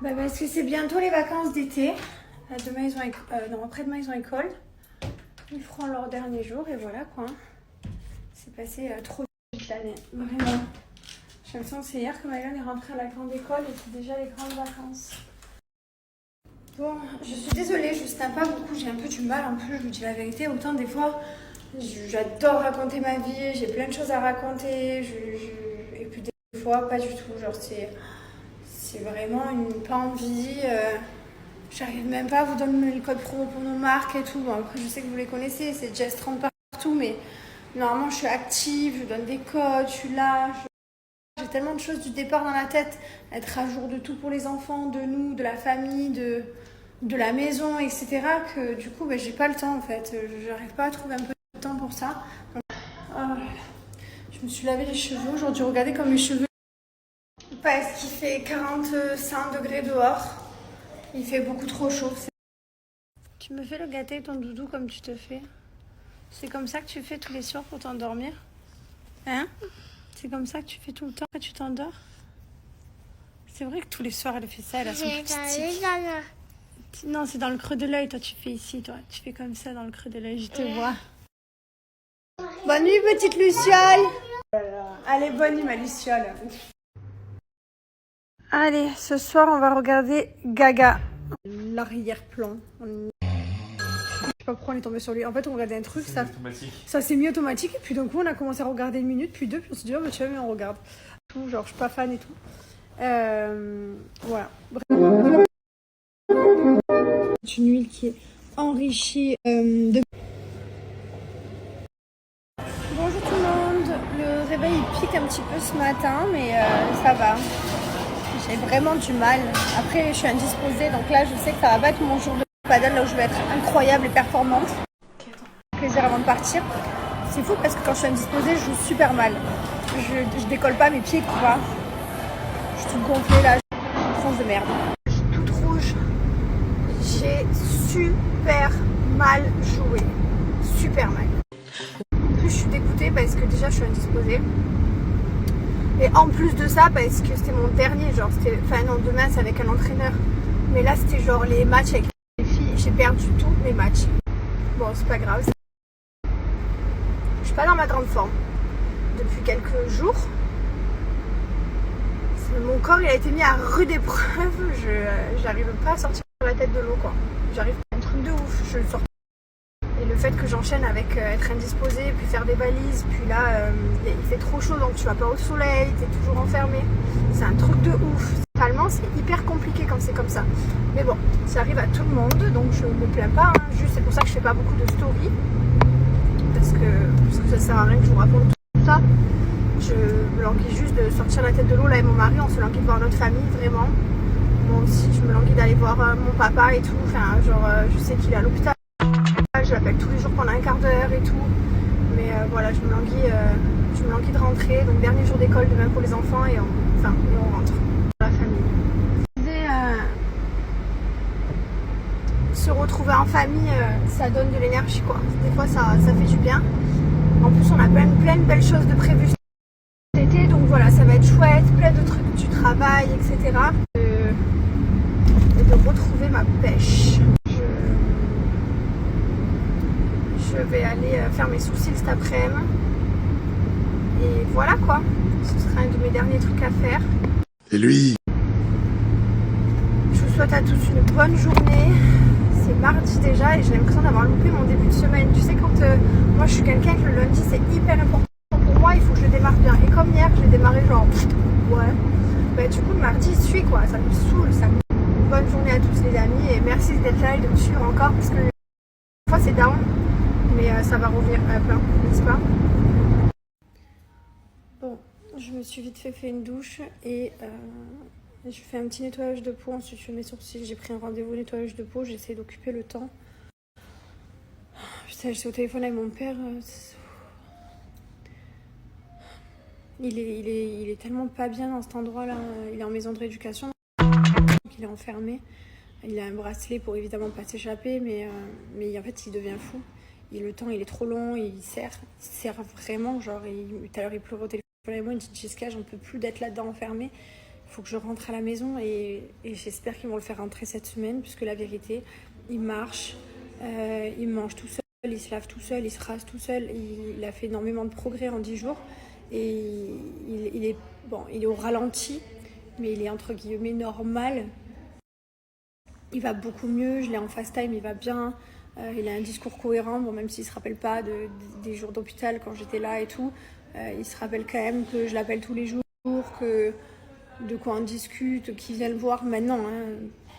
Bah parce que c'est bientôt les vacances d'été. Demain ils ont non, après-demain ils ont école. Ils feront leur dernier jour et voilà quoi. C'est passé trop vite l'année, vraiment. J'ai l'impression que c'est hier que Maëlan est rentrée à la grande école et c'est déjà les grandes vacances. Bon, je suis désolée, je snap pas beaucoup, j'ai un peu du mal, je vous dis la vérité. Autant des fois, j'adore raconter ma vie, j'ai plein de choses à raconter, et puis des fois pas du tout, genre c'est vraiment une pas envie. J'arrive même pas à vous donner le code promo pour nos marques et tout. Bon, après, je sais que vous les connaissez, c'est Jess30 partout, mais normalement, je suis active, je donne des codes, je suis là. J'ai tellement de choses du départ dans la tête, être à jour de tout pour les enfants, de nous, de la famille, de la maison, etc. que du coup, j'ai pas le temps en fait. J'arrive pas à trouver un peu de temps pour ça. Donc, je me suis lavé les cheveux aujourd'hui. Regardez comme mes cheveux. Parce qu'il fait 45 degrés dehors. Il fait beaucoup trop chaud. Tu me fais le gâter ton doudou comme tu te fais. C'est comme ça que tu fais tous les soirs pour t'endormir? Hein? C'est comme ça que tu fais tout le temps quand tu t'endors? C'est vrai que tous les soirs elle fait ça, elle a son petit stick. Non, c'est dans le creux de l'œil, toi tu fais ici, toi. Tu fais comme ça dans le creux de l'œil, je te vois. Bonne nuit petite Luciole. Allez, bonne nuit ma Luciole. Allez, ce soir on va regarder Gaga. L'arrière-plan. Je sais pas pourquoi on est tombé sur lui. En fait, on regardait un truc, ça s'est mis automatique. Et puis d'un coup, on a commencé à regarder une minute, puis deux, puis on s'est dit, oh, bah, tu vois, mais on regarde. Tout, genre, je suis pas fan et tout. Voilà. C'est une huile qui est enrichie de... Bonjour tout le monde. Le réveil il pique un petit peu ce matin, mais ça va. J'ai vraiment du mal. Après, je suis indisposée, donc là, je sais que ça va pas être mon jour de paddle, là où je vais être incroyable et performante. Plaisir avant de partir. C'est fou parce que quand je suis indisposée, je joue super mal. Je décolle pas mes pieds, tu vois. Je suis toute gonflée là, j'ai une tronche de merde. Je suis toute rouge. J'ai super mal joué. Super mal. En plus, je suis dégoûtée parce que déjà, je suis indisposée. Et en plus de ça, parce que c'était mon dernier, genre, enfin non, demain c'est avec un entraîneur. Mais là, c'était genre les matchs avec les filles. J'ai perdu tous mes matchs. Bon, c'est pas grave. Je suis pas dans ma grande forme depuis quelques jours. Mon corps il a été mis à rude épreuve. J'arrive pas à sortir la tête de l'eau quoi. J'arrive à un truc de ouf. Je le sors. Et le fait que j'enchaîne avec être indisposée, puis faire des valises, puis là il fait trop chaud donc tu vas pas au soleil, t'es toujours enfermé. C'est un truc de ouf. Mentalement c'est hyper compliqué quand c'est comme ça. Mais bon, ça arrive à tout le monde donc je me plains pas. Hein. Juste c'est pour ça que je fais pas beaucoup de stories. Parce que ça sert à rien que je vous raconte tout ça. Je me languis juste de sortir la tête de l'eau là et mon mari, on se languit de voir notre famille vraiment. Moi aussi je me languis d'aller voir mon papa et tout. Enfin genre je sais qu'il est à l'hôpital. Je l'appelle tous les jours pendant un quart d'heure et tout. Mais voilà, je me languis de rentrer. Donc dernier jour d'école demain pour les enfants et on rentre dans la famille. Se retrouver en famille, ça donne de l'énergie quoi. Des fois ça fait du bien. En plus on a plein de belles choses de prévues cet été. Donc voilà, ça va être chouette. Plein de trucs du travail, etc. Et de retrouver ma pêche. Je vais aller faire mes sourcils cet après-midi. Et voilà quoi. Ce sera un de mes derniers trucs à faire. Et lui? Je vous souhaite à tous une bonne journée. C'est mardi déjà et j'ai l'impression d'avoir loupé mon début de semaine. Tu sais quand moi je suis quelqu'un que le lundi c'est hyper important pour moi, il faut que je le démarre bien. Et comme hier, je l'ai démarré genre ouais. Bah, du coup le mardi il suit quoi, ça me saoule. Bonne journée à tous les amis et merci d'être là et de me suivre encore parce que des fois c'est down. Mais ça va revenir à plein, n'est-ce pas? Bon, je me suis vite fait une douche et je fais un petit nettoyage de peau. Ensuite, je fais mes sourcils. J'ai pris un rendez-vous nettoyage de peau. J'essaie d'occuper le temps. Putain, j'étais au téléphone avec mon père. Il est tellement pas bien dans cet endroit-là. Il est en maison de rééducation. Il est enfermé. Il a un bracelet pour évidemment pas s'échapper, mais en fait, il devient fou. Et le temps il est trop long, il sert vraiment, genre tout à l'heure il pleurait au téléphone et moi, il me dit Jessica j'en peux plus d'être là-dedans enfermée, faut que je rentre à la maison et j'espère qu'ils vont le faire rentrer cette semaine, puisque la vérité, il marche, il mange tout seul, il se lave tout seul, il se rase tout seul. Il a fait énormément de progrès en 10 jours et il est au ralenti, mais il est entre guillemets normal. Il va beaucoup mieux, je l'ai en fast time, il va bien. Il a un discours cohérent, bon, même s'il ne se rappelle pas des jours d'hôpital quand j'étais là et tout. Il se rappelle quand même que je l'appelle tous les jours, de quoi on discute, qu'il vient le voir maintenant, hein,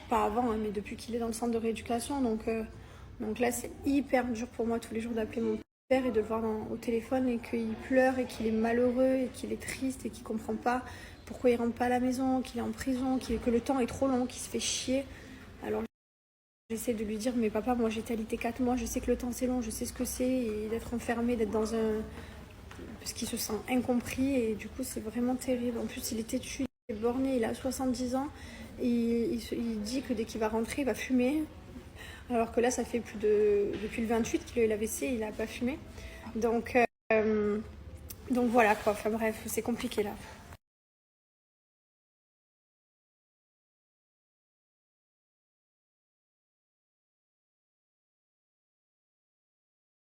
pas avant, hein, mais depuis qu'il est dans le centre de rééducation. Donc là, c'est hyper dur pour moi tous les jours d'appeler mon père et de le voir au téléphone et qu'il pleure et qu'il est malheureux et qu'il est triste et qu'il ne comprend pas pourquoi il ne rentre pas à la maison, qu'il est en prison, que le temps est trop long, qu'il se fait chier. Alors j'essaie de lui dire, mais papa, moi j'ai alité 4 mois, je sais que le temps c'est long, je sais ce que c'est, et d'être enfermé, d'être dans un... Parce qu'il se sent incompris, et du coup c'est vraiment terrible. En plus il est têtu, il est borné, il a 70 ans, et il dit que dès qu'il va rentrer, il va fumer. Alors que là ça fait depuis le 28 qu'il a eu l'AVC, il n'a pas fumé. Donc voilà quoi, enfin bref, c'est compliqué là.